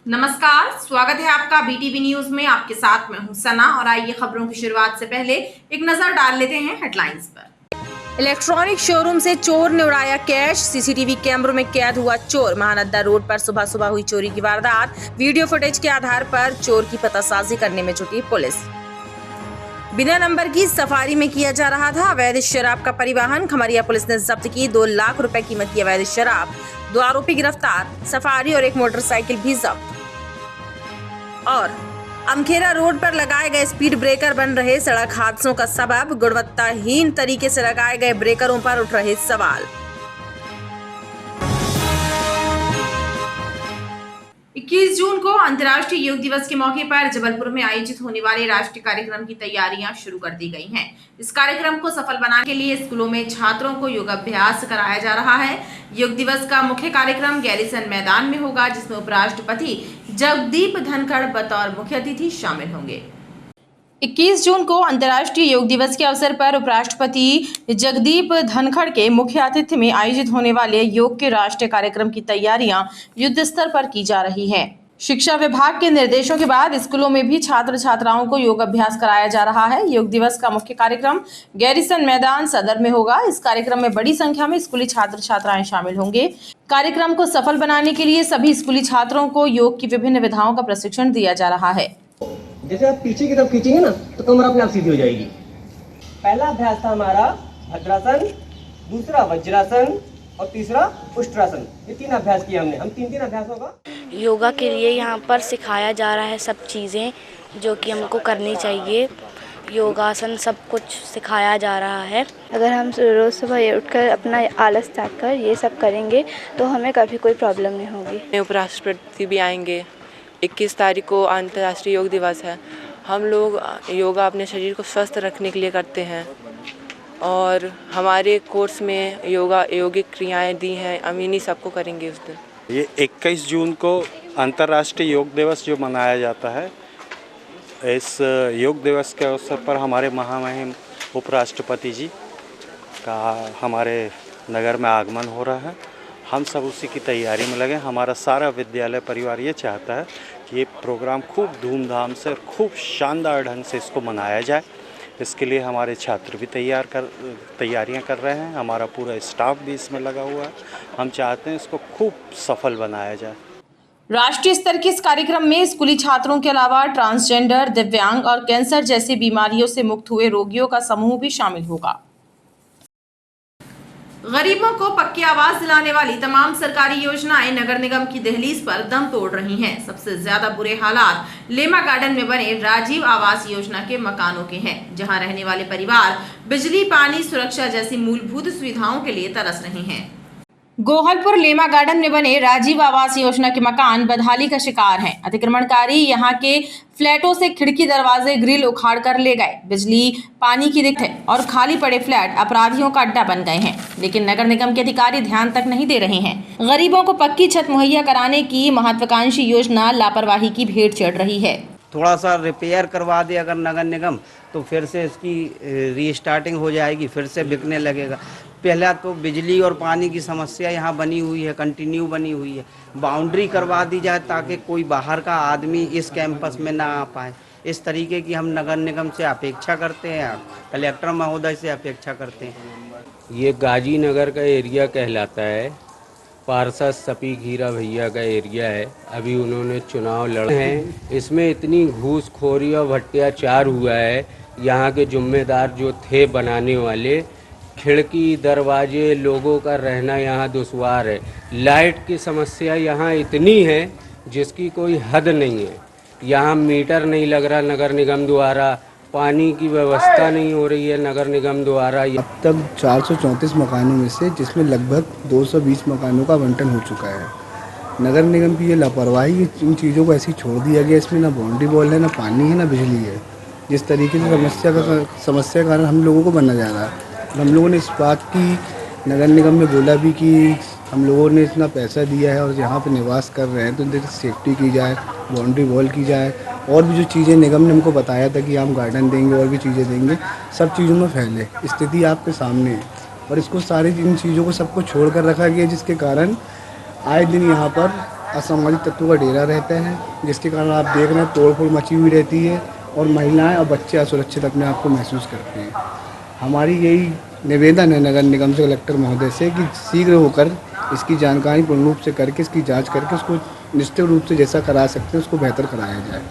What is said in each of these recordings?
नमस्कार, स्वागत है आपका बीटीवी न्यूज में। आपके साथ मैं हूं सना और आइए खबरों की शुरुआत से पहले एक नजर डाल लेते हैं हेडलाइंस पर। इलेक्ट्रॉनिक शोरूम से चोर ने उड़ाया कैश, सीसीटीवी कैमरों में कैद हुआ चोर। महानंदा रोड पर सुबह सुबह हुई चोरी की वारदात, वीडियो फुटेज के आधार पर चोर की पतासाजी करने में जुटी पुलिस। बिना नंबर की सफारी में किया जा रहा था अवैध शराब का परिवहन, खमरिया पुलिस ने जब्त की 2 लाख रुपए कीमत की अवैध शराब, 2 आरोपी गिरफ्तार, सफारी और एक मोटरसाइकिल भी जब्त। और अमखेरा रोड पर लगाए गए स्पीड ब्रेकर बन रहे सड़क हादसों का सबब, गुणवत्ताहीन तरीके से लगाए गए ब्रेकरों पर उठ रहे सवाल। 21 जून को अंतर्राष्ट्रीय योग दिवस के मौके पर जबलपुर में आयोजित होने वाले राष्ट्रीय कार्यक्रम की तैयारियां शुरू कर दी गई हैं। इस कार्यक्रम को सफल बनाने के लिए स्कूलों में छात्रों को योगाभ्यास कराया जा रहा है। योग दिवस का मुख्य कार्यक्रम गैरिसन मैदान में होगा, जिसमें उपराष्ट्रपति जगदीप धनखड़ बतौर मुख्य अतिथि शामिल होंगे। 21 जून को अंतर्राष्ट्रीय योग दिवस के अवसर पर उपराष्ट्रपति जगदीप धनखड़ के मुख्य आतिथ्य में आयोजित होने वाले योग के राष्ट्रीय कार्यक्रम की तैयारियां युद्ध स्तर पर की जा रही हैं। शिक्षा विभाग के निर्देशों के बाद स्कूलों में भी छात्र छात्राओं को योग अभ्यास कराया जा रहा है। योग दिवस का मुख्य कार्यक्रम गैरिसन मैदान सदर में होगा। इस कार्यक्रम में बड़ी संख्या में स्कूली छात्र छात्राएं शामिल होंगे। कार्यक्रम को सफल बनाने के लिए सभी स्कूली छात्रों को योग की विभिन्न विधाओं का प्रशिक्षण दिया जा रहा है। जैसे आप पीछे की तरफ खींचेंगे ना तो कमर अपने आप सीधी हो जाएगी। पहला अभ्यास था हमारा भद्रासन, दूसरा वज्रासन और तीसरा उष्ट्रासन। ये 3 अभ्यास किए हमने। हम 3 अभ्यासों का योगा के लिए यहाँ पर सिखाया जा रहा है सब चीज़ें जो कि हमको करनी चाहिए। योगासन सब कुछ सिखाया जा रहा है। अगर हम रोज़ सुबह उठकर अपना आलस त्याग कर ये सब करेंगे तो हमें कभी कोई प्रॉब्लम नहीं होगी। उपराष्ट्रपति भी आएंगे। 21 तारीख को अंतर्राष्ट्रीय योग दिवस है। हम लोग योगा अपने शरीर को स्वस्थ रखने के लिए करते हैं और हमारे कोर्स में योगिक क्रियाएं दी हैं। अमीनी सबको करेंगे उस दिन। ये 21 जून को अंतर्राष्ट्रीय योग दिवस जो मनाया जाता है, इस योग दिवस के अवसर पर हमारे महामहिम उपराष्ट्रपति जी का हमारे नगर में आगमन हो रहा है। हम सब उसी की तैयारी में लगे। हमारा सारा विद्यालय परिवार ये चाहता है कि ये प्रोग्राम खूब धूमधाम से और खूब शानदार ढंग से इसको मनाया जाए। इसके लिए हमारे छात्र भी तैयारियां कर रहे हैं। हमारा पूरा स्टाफ भी इसमें लगा हुआ है। हम चाहते हैं इसको खूब सफल बनाया जाए। राष्ट्रीय स्तर के इस कार्यक्रम में स्कूली छात्रों के अलावा ट्रांसजेंडर, दिव्यांग और कैंसर जैसी बीमारियों से मुक्त हुए रोगियों का समूह भी शामिल होगा। गरीबों को पक्के आवास दिलाने वाली तमाम सरकारी योजनाएं नगर निगम की दहलीज पर दम तोड़ रही हैं। सबसे ज्यादा बुरे हालात लेमा गार्डन में बने राजीव आवास योजना के मकानों के हैं, जहां रहने वाले परिवार बिजली, पानी, सुरक्षा जैसी मूलभूत सुविधाओं के लिए तरस रहे हैं। गोहलपुर लेमा गार्डन में बने राजीव आवास योजना के मकान बदहाली का शिकार हैं। अतिक्रमणकारी यहां के फ्लैटों से खिड़की, दरवाजे, ग्रिल उखाड़ कर ले गए। बिजली, पानी की दिक्कत है और खाली पड़े फ्लैट अपराधियों का अड्डा बन गए हैं, लेकिन नगर निगम के अधिकारी ध्यान तक नहीं दे रहे हैं। गरीबों को पक्की छत मुहैया कराने की महत्वाकांक्षी योजना लापरवाही की भेंट चढ़ रही है। थोड़ा सा रिपेयर करवा दे अगर नगर निगम तो फिर से इसकी रीस्टार्टिंग हो जाएगी, फिर से बिकने लगेगा। पहला तो बिजली और पानी की समस्या यहाँ बनी हुई है, कंटिन्यू बनी हुई है। बाउंड्री करवा दी जाए ताकि कोई बाहर का आदमी इस कैंपस में ना आ पाए। इस तरीके की हम नगर निगम से अपेक्षा करते हैं, कलेक्टर महोदय से अपेक्षा करते हैं। ये गाजी नगर का एरिया कहलाता है। पार्षद सपी घीरा भैया का एरिया है। अभी उन्होंने चुनाव लड़े हैं। इसमें इतनी घूसखोरी और भ्रष्टाचार हुआ है। यहाँ के जिम्मेदार जो थे बनाने वाले, खिड़की, दरवाजे, लोगों का रहना यहाँ दुश्वार है। लाइट की समस्या यहाँ इतनी है जिसकी कोई हद नहीं है। यहाँ मीटर नहीं लग रहा नगर निगम द्वारा, पानी की व्यवस्था नहीं हो रही है नगर निगम द्वारा। अब तक 434 मकानों में से जिसमें लगभग 220 मकानों का आवंटन हो चुका है। नगर निगम की ये लापरवाही, इन चीज़ों को ऐसे ही छोड़ दिया गया। इसमें ना बाउंड्री वॉल है, ना पानी है, ना बिजली है। जिस तरीके से समस्या का कारण हम लोगों को बना जा रहा है। हम लोगों ने इस बात की नगर निगम में बोला भी कि हम लोगों ने इतना पैसा दिया है और यहाँ पे निवास कर रहे हैं तो इनकी सेफ्टी की जाए, बाउंड्री वॉल की जाए, और भी जो चीज़ें निगम ने हमको बताया था कि हम गार्डन देंगे और भी चीज़ें देंगे, सब चीज़ों में फैले। स्थिति आपके सामने है और इसको सारी इन चीज़ों को सबको छोड़ कर रखा गया, जिसके कारण आए दिन यहाँ पर असामाजिक तत्वों का डेरा रहता है, जिसके कारण आप देख रहे हैं तोड़फोड़ मची हुई रहती है और महिलाएं और बच्चे असुरक्षित अपने आप को महसूस करते हैं। हमारी यही निवेदन है नगर निगम से, कलेक्टर महोदय से, कि शीघ्र होकर इसकी जानकारी पूर्ण रूप से करके इसकी जांच करके उसको निश्चित रूप से जैसा करा सकते हैं उसको बेहतर कराया जाए।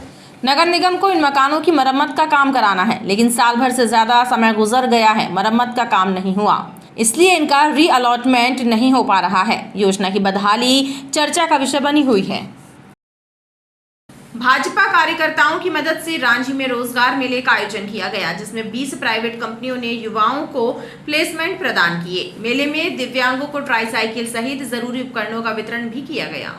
नगर निगम को इन मकानों की मरम्मत का काम कराना है, लेकिन साल भर से ज्यादा समय गुजर गया है, मरम्मत का काम नहीं हुआ, इसलिए इनका री अलॉटमेंट नहीं हो पा रहा है। योजना की बदहाली चर्चा का विषय बनी हुई है। भाजपा कार्यकर्ताओं की मदद से रांची में रोजगार मेले का आयोजन किया गया, जिसमें 20 प्राइवेट कंपनियों ने युवाओं को प्लेसमेंट प्रदान किए। मेले में दिव्यांगों को ट्राईसाइकिल सहित जरूरी उपकरणों का वितरण भी किया गया।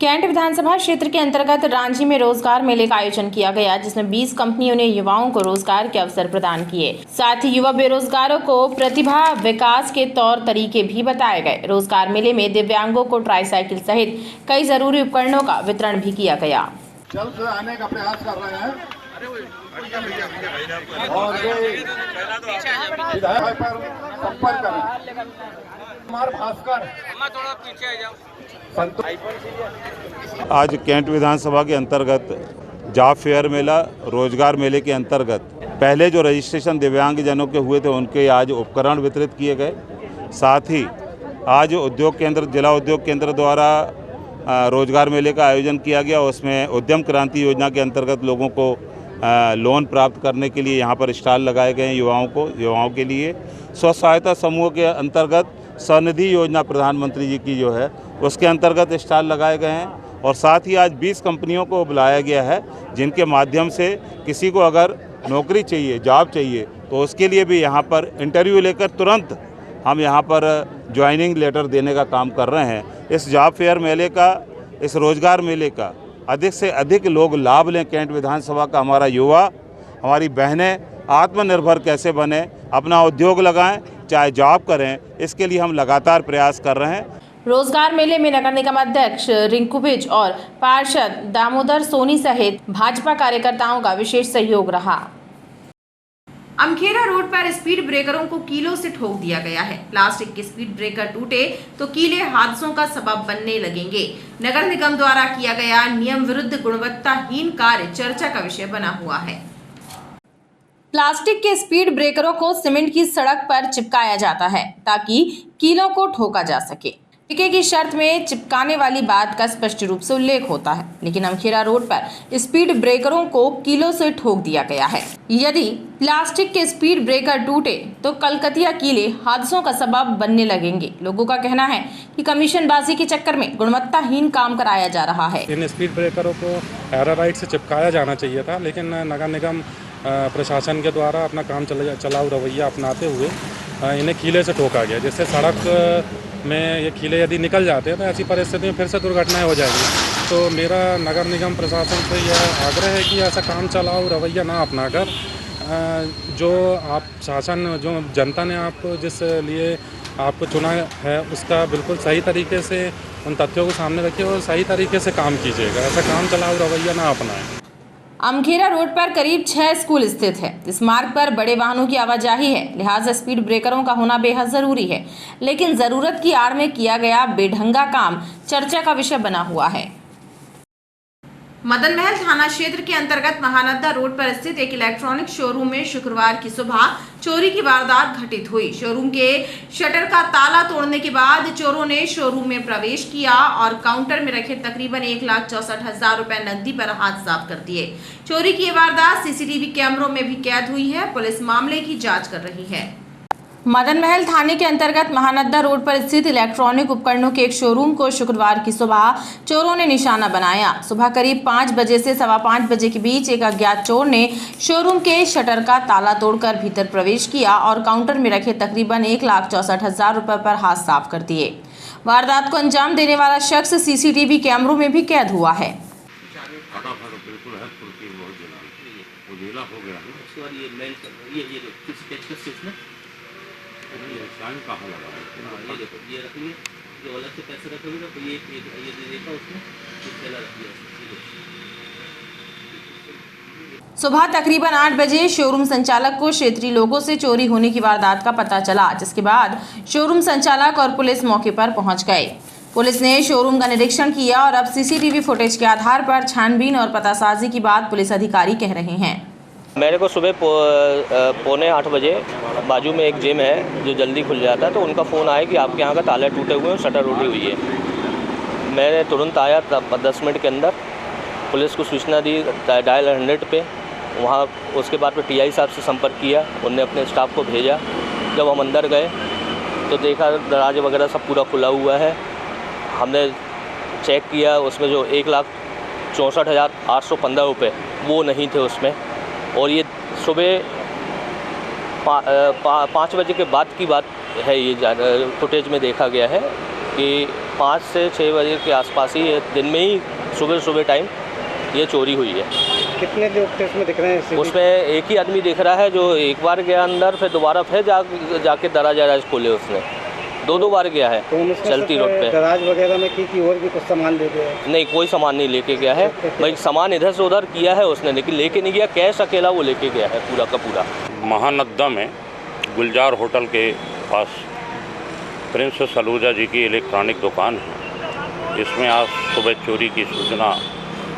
कैंट विधानसभा क्षेत्र के अंतर्गत रांची में रोजगार मेले का आयोजन किया गया, जिसमें 20 कंपनियों ने युवाओं को रोजगार के अवसर प्रदान किए। साथ ही युवा बेरोजगारों को प्रतिभा विकास के तौर तरीके भी बताए गए। रोजगार मेले में दिव्यांगों को ट्राईसाइकिल सहित कई जरूरी उपकरणों का वितरण भी किया गया। जल्द से आने का प्रयास कर रहे हैं और जो विधायक पर संपर्क करें। कुमार भास्कर, आज कैंट विधानसभा के अंतर्गत जॉब फेयर मेला, रोजगार मेले के अंतर्गत पहले जो रजिस्ट्रेशन दिव्यांगजनों के हुए थे उनके आज उपकरण वितरित किए गए। साथ ही आज उद्योग केंद्र, जिला उद्योग केंद्र द्वारा रोजगार मेले का आयोजन किया गया। उसमें उद्यम क्रांति योजना के अंतर्गत लोगों को लोन प्राप्त करने के लिए यहाँ पर स्टॉल लगाए गए हैं। युवाओं के लिए स्व सहायता समूह के अंतर्गत स्वनिधि योजना प्रधानमंत्री जी की जो है उसके अंतर्गत स्टॉल लगाए गए हैं। और साथ ही आज 20 कंपनियों को बुलाया गया है, जिनके माध्यम से किसी को अगर नौकरी चाहिए, जॉब चाहिए, तो उसके लिए भी यहाँ पर इंटरव्यू लेकर तुरंत हम यहाँ पर ज्वाइनिंग लेटर देने का काम कर रहे हैं। इस जॉब फेयर मेले का, इस रोजगार मेले का अधिक से अधिक लोग लाभ लें। कैंट विधानसभा का हमारा युवा, हमारी बहनें आत्मनिर्भर कैसे बने, अपना उद्योग लगाएं, चाहे जॉब करें, इसके लिए हम लगातार प्रयास कर रहे हैं। रोजगार मेले में नगर निगम अध्यक्ष रिंकू बिज और पार्षद दामोदर सोनी सहित भाजपा कार्यकर्ताओं का विशेष सहयोग रहा। अमखेरा रोड पर स्पीड ब्रेकरों को कीलों से ठोक दिया गया है। प्लास्टिक के स्पीड ब्रेकर टूटे तो कीले हादसों का सबब बनने लगेंगे। नगर निगम द्वारा किया गया नियम विरुद्ध गुणवत्ताहीन कार्य चर्चा का विषय बना हुआ है। प्लास्टिक के स्पीड ब्रेकरों को सीमेंट की सड़क पर चिपकाया जाता है ताकि कीलों को ठोका जा सके। टिके की शर्त में चिपकाने वाली बात का स्पष्ट रूप से उल्लेख होता है, लेकिन अमखेरा रोड पर स्पीड ब्रेकरों को कीलों से ठोक दिया गया है। यदि प्लास्टिक के स्पीड ब्रेकर टूटे तो कलकतिया कीले हादसों का सबब बनने लगेंगे। लोगों का कहना है कि कमीशनबाजी के चक्कर में गुणवत्ताहीन काम कराया जा रहा है। इन स्पीड ब्रेकरों को एराराइट से चिपकाया जाना चाहिए था, लेकिन नगर निगम प्रशासन के द्वारा अपना काम चलाऊ रवैया अपनाते हुए इन्हें कीले से ठोका गया, जिससे सड़क में ये कीले यदि निकल जाते हैं तो ऐसी परिस्थिति में फिर से दुर्घटनाएं हो जाएंगी। तो मेरा नगर निगम प्रशासन से यह आग्रह है कि ऐसा काम चलाऊ रवैया ना अपनाकर जो आप शासन, जो जनता ने आपको जिस लिए आपको चुना है, उसका बिल्कुल सही तरीके से उन तथ्यों को सामने रखिए और सही तरीके से काम कीजिएगा। ऐसा काम चलाऊ रवैया ना अपनाएं। अमखेरा रोड पर करीब 6 स्कूल स्थित है। इस मार्ग पर बड़े वाहनों की आवाजाही है, लिहाजा स्पीड ब्रेकरों का होना बेहद जरूरी है, लेकिन जरूरत की आड़ में किया गया बेढंगा काम चर्चा का विषय बना हुआ है। मदन महल थाना क्षेत्र के अंतर्गत महानंदा रोड पर स्थित एक इलेक्ट्रॉनिक शोरूम में शुक्रवार की सुबह चोरी की वारदात घटित हुई। शोरूम के शटर का ताला तोड़ने के बाद चोरों ने शोरूम में प्रवेश किया और काउंटर में रखे तकरीबन 1,64,000 रुपए नकदी पर हाथ साफ कर दिए। चोरी की वारदात सीसीटीवी कैमरों में भी कैद हुई है। पुलिस मामले की जाँच कर रही है। मदन महल थाने के अंतर्गत महानंदा रोड पर स्थित इलेक्ट्रॉनिक उपकरणों के एक शोरूम को शुक्रवार की सुबह चोरों ने निशाना बनाया। सुबह करीब 5 बजे से 5:15 बजे के बीच एक अज्ञात चोर ने शोरूम के शटर का ताला तोड़कर भीतर प्रवेश किया और काउंटर में रखे तकरीबन 1,64,000 रुपए पर हाथ साफ कर दिए। वारदात को अंजाम देने वाला शख्स सीसीटीवी कैमरों में भी कैद हुआ है। सुबह तकरीबन 8 बजे शोरूम संचालक को क्षेत्रीय लोगों से चोरी होने की वारदात का पता चला, जिसके बाद शोरूम संचालक और पुलिस मौके पर पहुंच गए। पुलिस ने शोरूम का निरीक्षण किया और अब सीसीटीवी फुटेज के आधार पर छानबीन और पतासाजी की बात पुलिस अधिकारी कह रहे हैं। मेरे को सुबह 7:45 बजे बाजू में एक जिम है जो जल्दी खुल जाता है, तो उनका फ़ोन आया कि आपके यहाँ का ताले टूटे हुए हैं और शटर उठी हुई है। मैंने तुरंत आया, 10 मिनट के अंदर पुलिस को सूचना दी डायल 100 पे। वहाँ उसके बाद में टीआई साहब से संपर्क किया, उनने अपने स्टाफ को भेजा। जब हम अंदर गए तो देखा दरवाजे वगैरह सब पूरा खुला हुआ है। हमने चेक किया, उसमें जो 1,64,815 रुपये वो नहीं थे उसमें। और ये सुबह 5 बजे के बाद की बात है, ये फुटेज में देखा गया है कि 5 से 6 बजे के आसपास ही दिन में ही सुबह टाइम ये चोरी हुई है। कितने लोग थे उसमें दिख रहे हैं? उसमें एक ही आदमी दिख रहा है जो एक बार गया अंदर, फिर दोबारा फिर जाके दराज खोले उसने। 2 बार गया है तो चलती रोड पे। दराज वगैरह में की और भी कुछ सामान ले गया? नहीं, कोई सामान नहीं लेके गया है। भाई सामान इधर से उधर किया है उसने, लेकिन लेके नहीं गया। कैश अकेला वो लेके गया है पूरा का पूरा। महानद्दा में गुलजार होटल के पास प्रिंस सलूजा जी की इलेक्ट्रॉनिक दुकान है। इसमें आज सुबह चोरी की सूचना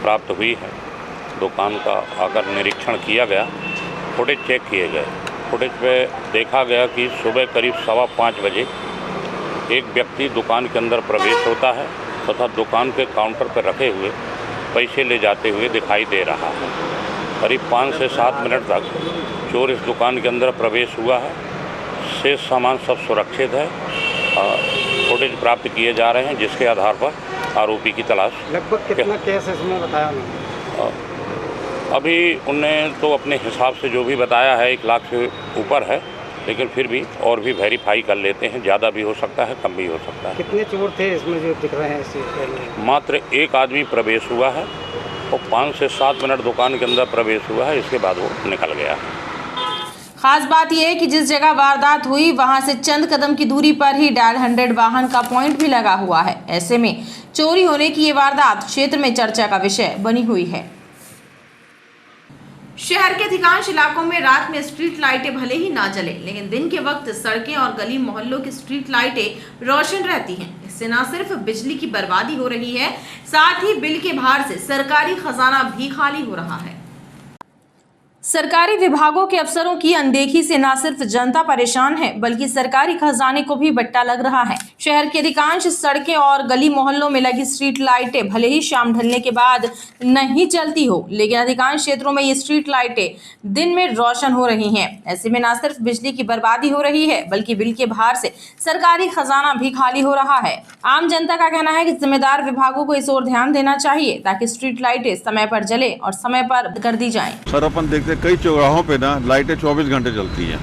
प्राप्त हुई है। दुकान का आकर निरीक्षण किया गया, फुटेज चेक किए गए। फुटेज पे देखा गया कि सुबह करीब 5:15 बजे एक व्यक्ति दुकान के अंदर प्रवेश होता है तथा दुकान के काउंटर पर रखे हुए पैसे ले जाते हुए दिखाई दे रहा है। करीब 5 से 7 मिनट तक चोर इस दुकान के अंदर प्रवेश हुआ है। शेष सामान सब सुरक्षित है। फुटेज प्राप्त किए जा रहे हैं, जिसके आधार पर आरोपी की तलाश। लगभग कितना केस इसमें बताया उन्होंने? अभी उनने तो अपने हिसाब से जो भी बताया है 1 लाख से ऊपर है, लेकिन फिर भी और भी वेरीफाई कर लेते हैं। ज़्यादा भी हो सकता है, कम भी हो सकता है। कितने चोर थे इसमें जो दिख रहे हैं? मात्र एक आदमी प्रवेश हुआ है और 5 से 7 मिनट दुकान के अंदर प्रवेश हुआ है। इसके बाद वो निकल गया। खास बात यह है कि जिस जगह वारदात हुई वहां से चंद कदम की दूरी पर ही डायल 100 वाहन का पॉइंट भी लगा हुआ है। ऐसे में चोरी होने की ये वारदात क्षेत्र में चर्चा का विषय बनी हुई है। शहर के अधिकांश इलाकों में रात में स्ट्रीट लाइटें भले ही ना जले, लेकिन दिन के वक्त सड़कें और गली मोहल्लों की स्ट्रीट लाइटें रोशन रहती हैं। इससे न सिर्फ बिजली की बर्बादी हो रही है, साथ ही बिल के भार से सरकारी खजाना भी खाली हो रहा है। सरकारी विभागों के अफसरों की अनदेखी से न सिर्फ जनता परेशान है, बल्कि सरकारी खजाने को भी बट्टा लग रहा है। शहर के अधिकांश सड़कें और गली मोहल्लों में लगी स्ट्रीट लाइटें भले ही शाम ढलने के बाद नहीं चलती हो, लेकिन अधिकांश क्षेत्रों में ये स्ट्रीट लाइटें दिन में रोशन हो रही हैं। ऐसे में न सिर्फ बिजली की बर्बादी हो रही है, बल्कि बिल के भार से सरकारी खजाना भी खाली हो रहा है। आम जनता का कहना है कि जिम्मेदार विभागों को इस ओर ध्यान देना चाहिए, ताकि स्ट्रीट लाइटें समय पर जले और समय पर कर दी जाएं। सर, अपन देखते कई चौराहों पे ना लाइटें 24 घंटे चलती हैं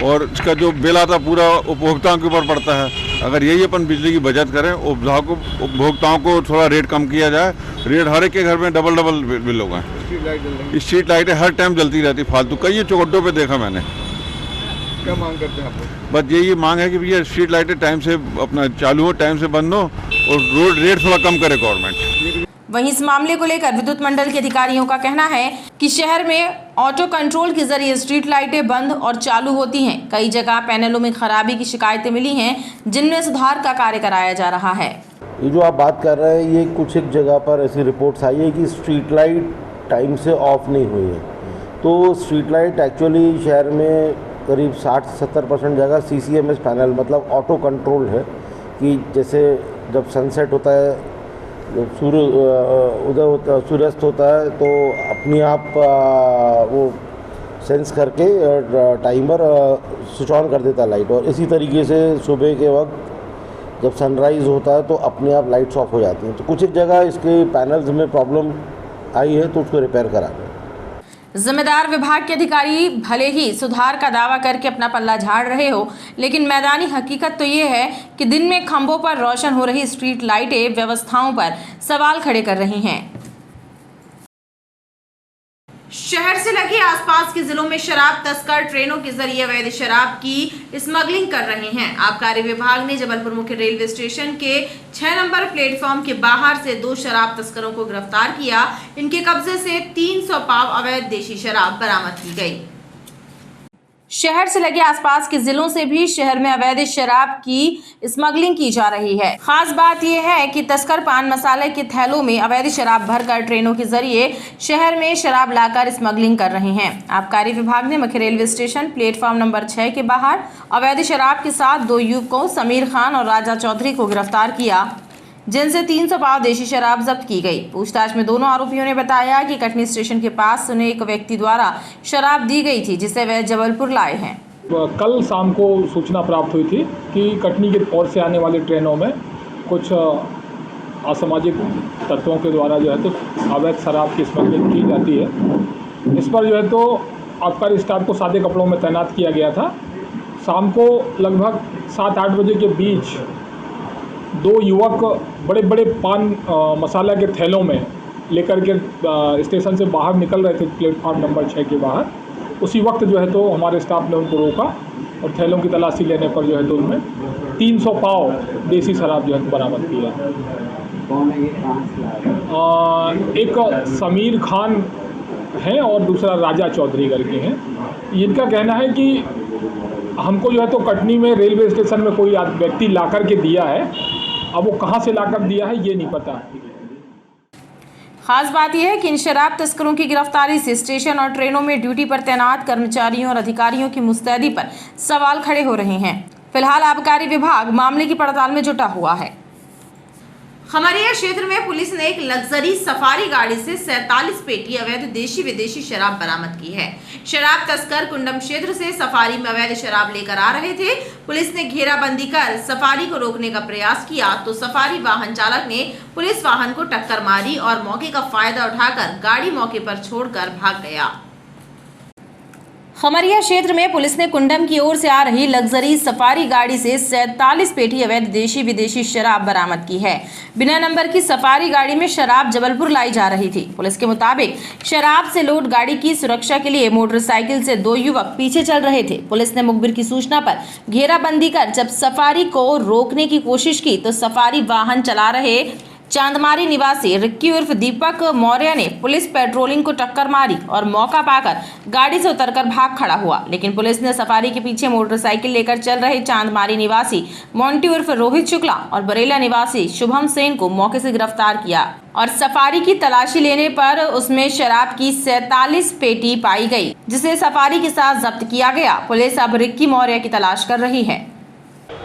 और इसका जो बिल आता पूरा उपभोक्ताओं के ऊपर पड़ता है। अगर यही अपन बिजली की बचत करें, उपभोक्ताओं को थोड़ा रेट कम किया जाए, रेट हर एक के घर में डबल बिल होगा। स्ट्रीट लाइटें हर टाइम जलती रहती फालतू, कई चौखटों पे देखा मैंने। क्या मांग करते हैं आप? बस यही मांग है कि भैया स्ट्रीट लाइटें टाइम से अपना चालू हो, टाइम से बंद हो और रोड रेट थोड़ा कम करे गवर्नमेंट। वहीं इस मामले को लेकर विद्युत मंडल के अधिकारियों का कहना है कि शहर में ऑटो कंट्रोल के जरिए स्ट्रीट लाइटें बंद और चालू होती हैं। कई जगह पैनलों में खराबी की शिकायतें मिली हैं, जिनमें सुधार का कार्य कराया जा रहा है। ये जो आप बात कर रहे हैं, ये कुछ एक जगह पर ऐसी रिपोर्ट्स आई है कि स्ट्रीट लाइट टाइम से ऑफ नहीं हुई है। तो स्ट्रीट लाइट एक्चुअली शहर में करीब 60-70% जगह CCMS पैनल मतलब ऑटो कंट्रोल है कि जैसे जब सनसेट होता है, जब उदय होता सूर्यास्त होता है तो अपने आप वो सेंस करके टाइमर स्विच ऑन कर देता है लाइट। और इसी तरीके से सुबह के वक्त जब सनराइज़ होता है तो अपने आप लाइट्स ऑफ हो जाती हैं। तो कुछ एक जगह इसके पैनल्स में प्रॉब्लम आई है तो उसको रिपेयर करा रहे हैं। जिम्मेदार विभाग के अधिकारी भले ही सुधार का दावा करके अपना पल्ला झाड़ रहे हो, लेकिन मैदानी हकीकत तो ये है कि दिन में खंभों पर रोशन हो रही स्ट्रीट लाइटें व्यवस्थाओं पर सवाल खड़े कर रही हैं। शहर से लगे आसपास के जिलों में शराब तस्कर ट्रेनों के जरिए अवैध शराब की स्मगलिंग कर रहे हैं। आबकारी विभाग ने जबलपुर मुख्य रेलवे स्टेशन के 6 नंबर प्लेटफॉर्म के बाहर से 2 शराब तस्करों को गिरफ्तार किया। इनके कब्जे से 300 पाव अवैध देशी शराब बरामद की गई। शहर से लगे आसपास के जिलों से भी शहर में अवैध शराब की स्मगलिंग की जा रही है। खास बात यह है कि तस्कर पान मसाले के थैलों में अवैध शराब भरकर ट्रेनों के जरिए शहर में शराब लाकर स्मगलिंग कर रहे हैं। आबकारी विभाग ने मुख्य रेलवे स्टेशन प्लेटफॉर्म नंबर 6 के बाहर अवैध शराब के साथ 2 युवकों समीर खान और राजा चौधरी को गिरफ्तार किया, जिनसे 300 पाव देशी शराब जब्त की गई। पूछताछ में दोनों आरोपियों ने बताया कि कटनी स्टेशन के पास उन्हें एक व्यक्ति द्वारा शराब दी गई थी, जिसे वह जबलपुर लाए हैं। कल शाम को सूचना प्राप्त हुई थी कि कटनी की ओर से आने वाली ट्रेनों में कुछ असामाजिक तत्वों के द्वारा जो है तो अवैध शराब की स्मगलिंग की जाती है। इस पर जो है तो आबकारी स्टाफ को सादे कपड़ों में तैनात किया गया था। शाम को लगभग 7-8 बजे के बीच 2 युवक बड़े बड़े पान मसाला के थैलों में लेकर के स्टेशन से बाहर निकल रहे थे, प्लेटफॉर्म नंबर 6 के बाहर। उसी वक्त जो है तो हमारे स्टाफ ने उनको रोका और थैलों की तलाशी लेने पर जो है तो उनमें 300 पाव देसी शराब जो है तो बरामद की है। एक समीर खान हैं और दूसरा राजा चौधरी करके हैं। इनका कहना है कि हमको जो है तो कटनी में रेलवे स्टेशन में कोई व्यक्ति ला कर के दिया है, अब वो कहाँ से लाकर दिया है ये नहीं पता। खास बात यह है कि इन शराब तस्करों की गिरफ्तारी से स्टेशन और ट्रेनों में ड्यूटी पर तैनात कर्मचारियों और अधिकारियों की मुस्तैदी पर सवाल खड़े हो रहे हैं। फिलहाल आबकारी विभाग मामले की पड़ताल में जुटा हुआ है। खमरिया क्षेत्र में पुलिस ने एक लग्जरी सफारी गाड़ी से 47 पेटी अवैध देशी विदेशी शराब बरामद की है। शराब तस्कर कुंडम क्षेत्र से सफारी में अवैध शराब लेकर आ रहे थे। पुलिस ने घेराबंदी कर सफारी को रोकने का प्रयास किया तो सफारी वाहन चालक ने पुलिस वाहन को टक्कर मारी और मौके का फायदा उठाकर गाड़ी मौके पर छोड़कर भाग गया। खमरिया क्षेत्र में पुलिस ने कुंडम की ओर से आ रही लग्जरी सफारी गाड़ी से 47 पेटी अवैध देशी विदेशी शराब बरामद की है। बिना नंबर की सफारी गाड़ी में शराब जबलपुर लाई जा रही थी। पुलिस के मुताबिक शराब से लोड गाड़ी की सुरक्षा के लिए मोटरसाइकिल से 2 युवक पीछे चल रहे थे। पुलिस ने मुखबिर की सूचना पर घेराबंदी कर जब सफारी को रोकने की कोशिश की तो सफारी वाहन चला रहे चांदमारी निवासी रिक्की उर्फ दीपक मौर्य ने पुलिस पेट्रोलिंग को टक्कर मारी और मौका पाकर गाड़ी से उतरकर भाग खड़ा हुआ। लेकिन पुलिस ने सफारी के पीछे मोटरसाइकिल लेकर चल रहे चांदमारी निवासी मोंटी उर्फ रोहित शुक्ला और बरेला निवासी शुभम सेन को मौके से गिरफ्तार किया और सफारी की तलाशी लेने पर उसमें शराब की 47 पेटी पाई गई, जिसे सफारी के साथ जब्त किया गया। पुलिस अब रिक्की मौर्य की तलाश कर रही है।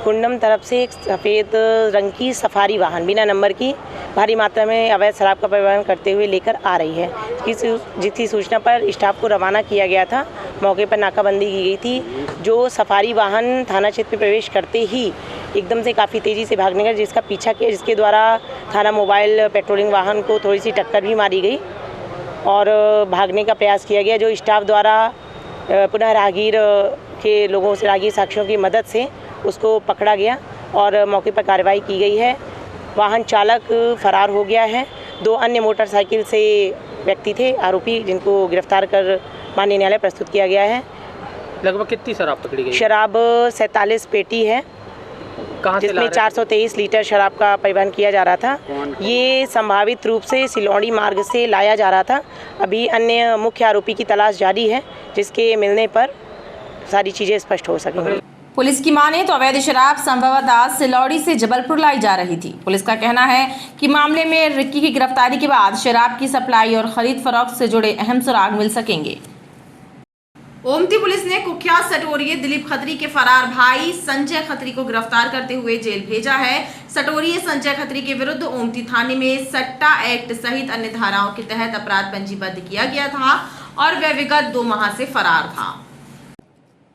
कुंडम तरफ से एक सफ़ेद रंग की सफारी वाहन बिना नंबर की भारी मात्रा में अवैध शराब का परिवहन करते हुए लेकर आ रही है। जिसकी सूचना पर स्टाफ को रवाना किया गया था। मौके पर नाकाबंदी की गई थी। जो सफारी वाहन थाना क्षेत्र में प्रवेश करते ही एकदम से काफ़ी तेज़ी से भागने का जिसका पीछा किया, जिसके द्वारा थाना मोबाइल पेट्रोलिंग वाहन को थोड़ी सी टक्कर भी मारी गई और भागने का प्रयास किया गया। जो स्टाफ द्वारा पुनः राहगीर के लोगों से राहगीर साक्षियों की मदद से उसको पकड़ा गया और मौके पर कार्रवाई की गई है। वाहन चालक फरार हो गया है। 2 अन्य मोटरसाइकिल से व्यक्ति थे आरोपी, जिनको गिरफ्तार कर माननीय न्यायालय प्रस्तुत किया गया है। लगभग कितनी शराब पकड़ी गई? शराब 47 पेटी है, जिसमें 423 लीटर शराब का परिवहन किया जा रहा था। ये संभावित रूप से सिलौड़ी मार्ग से लाया जा रहा था। अभी अन्य मुख्य आरोपी की तलाश जारी है, जिसके मिलने पर सारी चीज़ें स्पष्ट हो सकेंगी। पुलिस की माने तो अवैध शराब संभवतः सिलौड़ी से जबलपुर लाई जा रही थी। पुलिस का कहना है कि मामले में रिक्की की गिरफ्तारी के बाद शराब की सप्लाई और खरीद फरोख्त से जुड़े अहम सुराग मिल सकेंगे। ओमती पुलिस ने कुख्यात सटोरिये दिलीप खत्री के फरार भाई संजय खत्री को गिरफ्तार करते हुए जेल भेजा है। सटोरिये संजय खत्री के विरुद्ध ओमती थाने में सट्टा एक्ट सहित अन्य धाराओं के तहत अपराध पंजीबद्ध किया गया था और वह विगत 2 माह से फरार था।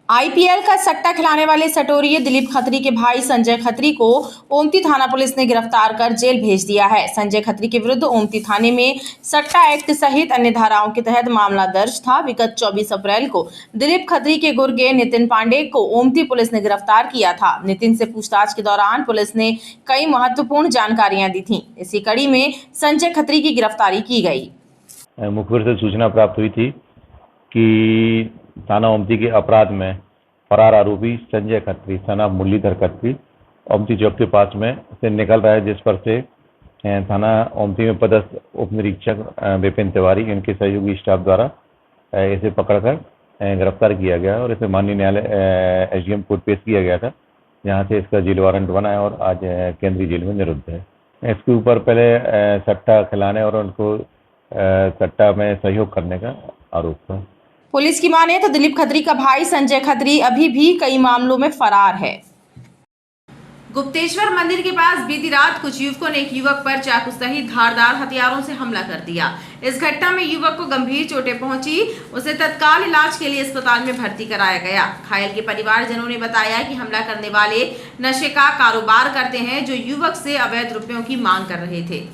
आईपीएल का सट्टा खिलाने वाले सटोरिये दिलीप खत्री के भाई संजय खत्री को ओमती थाना पुलिस ने गिरफ्तार कर जेल भेज दिया है। संजय खत्री के विरुद्ध ओमती थाने में सट्टा एक्ट सहित अन्य धाराओं के तहत मामला दर्ज था। विगत 24 अप्रैल को दिलीप खत्री के गुर्गे नितिन पांडे को ओमती पुलिस ने गिरफ्तार किया था। नितिन से पूछताछ के दौरान पुलिस ने कई महत्वपूर्ण जानकारियां दी थी। इसी कड़ी में संजय खत्री की गिरफ्तारी की गई। मुखबिर से सूचना प्राप्त हुई थी कि थाना ओमती के अपराध में फरार आरोपी संजय खत्री थाना मुरलीधर खत्री ओमती चौक के पास में से निकल रहा है, जिस पर से थाना ओमती में पदस्थ उप निरीक्षक विपिन तिवारी इनके सहयोगी स्टाफ द्वारा इसे पकड़कर गिरफ्तार किया गया और इसे माननीय न्यायालय SDM कोर्ट पेश किया गया था, जहाँ से इसका जेल वारंट बना है और आज केंद्रीय जेल में निरुद्ध है। इसके ऊपर पहले सट्टा खिलाने और उनको सट्टा में सहयोग करने का आरोप था। पुलिस की माने तो दिलीप खत्री का भाई संजय खत्री अभी भी कई मामलों में फरार है। गुप्तेश्वर मंदिर के पास बीती रात कुछ युवकों ने एक युवक पर चाकू सहित धारदार हथियारों से हमला कर दिया। इस घटना में युवक को गंभीर चोटें पहुंची, उसे तत्काल इलाज के लिए अस्पताल में भर्ती कराया गया। घायल के परिवारजनों ने बताया कि हमला करने वाले नशे का कारोबार करते हैं, जो युवक से अवैध रुपयों की मांग कर रहे थे।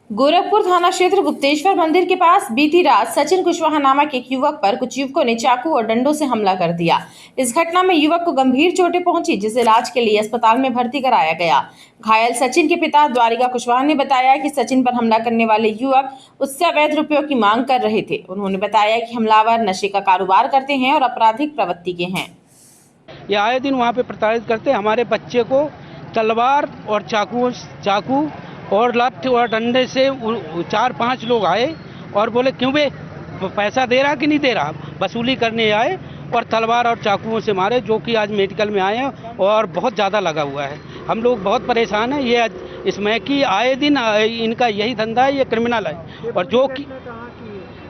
गोरखपुर थाना क्षेत्र गुप्तेश्वर मंदिर के पास बीती रात सचिन कुशवाहा नामक एक युवक पर कुछ युवकों ने चाकू और डंडों से हमला कर दिया। इस घटना में युवक को गंभीर चोटें पहुंची, जिसे इलाज के लिए अस्पताल में भर्ती कराया गया। घायल सचिन के पिता द्वारिका कुशवाहा ने बताया कि सचिन पर हमला करने वाले युवक उससे अवैध रुपयों की मांग कर रहे थे। उन्होंने बताया कि हमलावर नशे का कारोबार करते हैं और आपराधिक प्रवृत्ति के हैं। ये आए दिन वहाँ पे प्रताड़ित करते, हमारे बच्चे को तलवार और चाकू और लठ और डंडे से 4-5 लोग आए और बोले क्यों बे पैसा दे रहा कि नहीं दे रहा, वसूली करने आए और तलवार और चाकुओं से मारे, जो कि आज मेडिकल में आए हैं और बहुत ज़्यादा लगा हुआ है। हम लोग बहुत परेशान हैं। ये इसमें कि आए दिन इनका यही धंधा है, ये क्रिमिनल है। और जो कि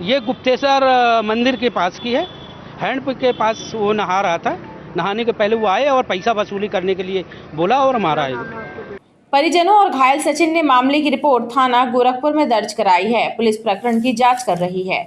ये गुप्तेश्वर मंदिर के पास की है, हैंडपंप के पास वो नहा रहा था, नहाने के पहले वो आए और पैसा वसूली करने के लिए बोला और मारा है। परिजनों और घायल सचिन ने मामले की रिपोर्ट थाना गोरखपुर में दर्ज कराई है। पुलिस प्रकरण की जांच कर रही है।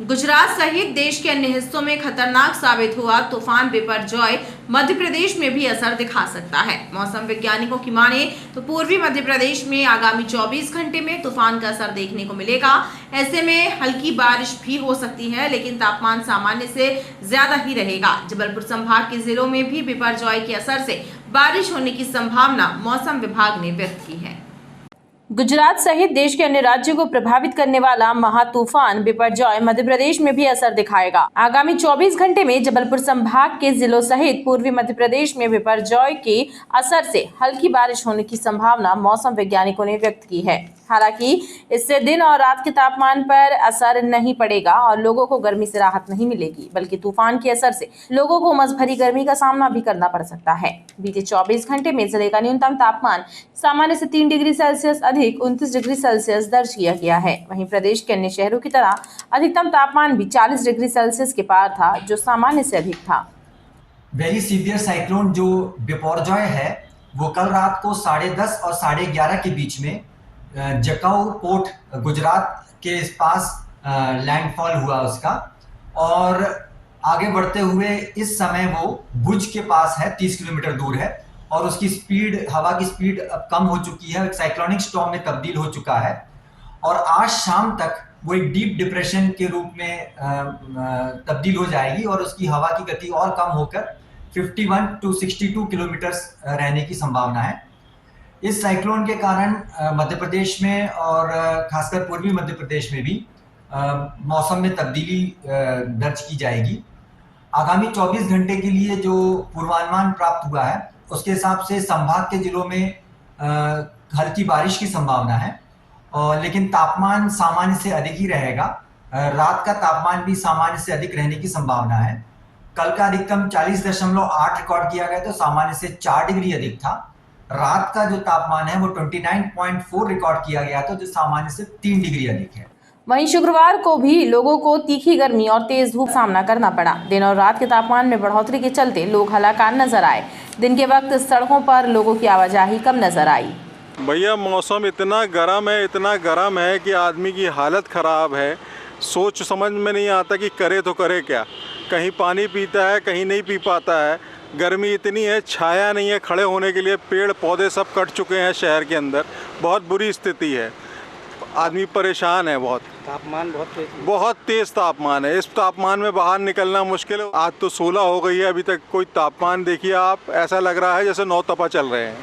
गुजरात सहित देश के अन्य हिस्सों में खतरनाक साबित हुआ तूफान बिपरजॉय मध्य प्रदेश में भी असर दिखा सकता है। मौसम वैज्ञानिकों की माने तो पूर्वी मध्य प्रदेश में आगामी 24 घंटे में तूफान का असर देखने को मिलेगा। ऐसे में हल्की बारिश भी हो सकती है, लेकिन तापमान सामान्य से ज्यादा ही रहेगा। जबलपुर संभाग के जिलों में भी बिपरजॉय के असर से बारिश होने की संभावना मौसम विभाग ने व्यक्त की है। गुजरात सहित देश के अन्य राज्यों को प्रभावित करने वाला महातूफान बिपरजॉय मध्य प्रदेश में भी असर दिखाएगा। आगामी 24 घंटे में जबलपुर संभाग के जिलों सहित पूर्वी मध्य प्रदेश में बिपरजॉय के असर से हल्की बारिश होने की संभावना मौसम वैज्ञानिकों ने व्यक्त की है। हालांकि इससे दिन और रात के तापमान पर असर नहीं पड़ेगा और लोगों को गर्मी से राहत नहीं मिलेगी, बल्कि तूफान के असर से लोगों को उमस भरी गर्मी का सामना भी करना पड़ सकता है। बीते 24 घंटे में जिले का न्यूनतम तापमान सामान्य से 3 डिग्री सेल्सियस अधिक 29 डिग्री सेल्सियस दर्ज किया गया है। वहीं प्रदेश के अन्य शहरों की तरह अधिकतम तापमान भी 40 डिग्री सेल्सियस के पार था, जो सामान्य से अधिक था। वेरी सीवियर साइक्लोन जो बिपरजॉय है, वो कल रात को 10:30 और 11:30 के बीच में जकाऊ पोर्ट गुजरात के पास लैंडफॉल हुआ उसका, और आगे बढ़ते हुए इस समय वो भुज के पास है, 30 किलोमीटर दूर है, और उसकी स्पीड, हवा की स्पीड अब कम हो चुकी है, एक साइक्लोनिक स्टॉर्म में तब्दील हो चुका है, और आज शाम तक वो एक डीप डिप्रेशन के रूप में तब्दील हो जाएगी और उसकी हवा की गति और कम होकर 51 to 62 किलोमीटर रहने की संभावना है। इस साइक्लोन के कारण मध्य प्रदेश में और खासकर पूर्वी मध्य प्रदेश में भी मौसम में तब्दीली दर्ज की जाएगी। आगामी 24 घंटे के लिए जो पूर्वानुमान प्राप्त हुआ है, उसके हिसाब से संभाग के जिलों में हल्की बारिश की संभावना है, लेकिन तापमान सामान्य से अधिक ही रहेगा। रात का तापमान भी सामान्य से अधिक रहने की संभावना है। कल का अधिकतम 40.8 रिकॉर्ड किया गया, तो सामान्य से 4 डिग्री अधिक था। रात का जो तापमान है वो 29.4 रिकॉर्ड किया गया था, जो सामान्य से 3 डिग्री अधिक है। वहीं शुक्रवार को भी लोगों को तीखी गर्मी और तेज धूप सामना करना पड़ा। दिन और रात के तापमान में बढ़ोतरी के चलते लोग हलाकान नजर आए। दिन के वक्त सड़कों पर लोगों की आवाजाही कम नजर आई। भैया मौसम इतना गर्म है कि आदमी की हालत ख़राब है। सोच समझ में नहीं आता कि करे तो करे क्या। कहीं पानी पीता है, कहीं नहीं पी पाता है। गर्मी इतनी है, छाया नहीं है खड़े होने के लिए, पेड़ पौधे सब कट चुके हैं शहर के अंदर। बहुत बुरी स्थिति है, आदमी परेशान है। तापमान बहुत तेज़ तापमान है। इस तापमान में बाहर निकलना मुश्किल है। आज तो 16 हो गई है, अभी तक कोई तापमान देखिए आप, ऐसा लग रहा है जैसे 9 तपा चल रहे हैं।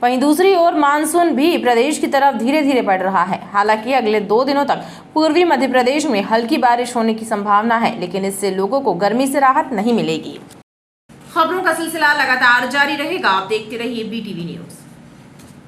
वहीं दूसरी ओर मानसून भी प्रदेश की तरफ धीरे धीरे बढ़ रहा है। हालांकि अगले 2 दिनों तक पूर्वी मध्य प्रदेश में हल्की बारिश होने की संभावना है, लेकिन इससे लोगों को गर्मी से राहत नहीं मिलेगी। खबरों का सिलसिला लगातार जारी रहेगा। आप देखते रहिए BTV न्यूज़।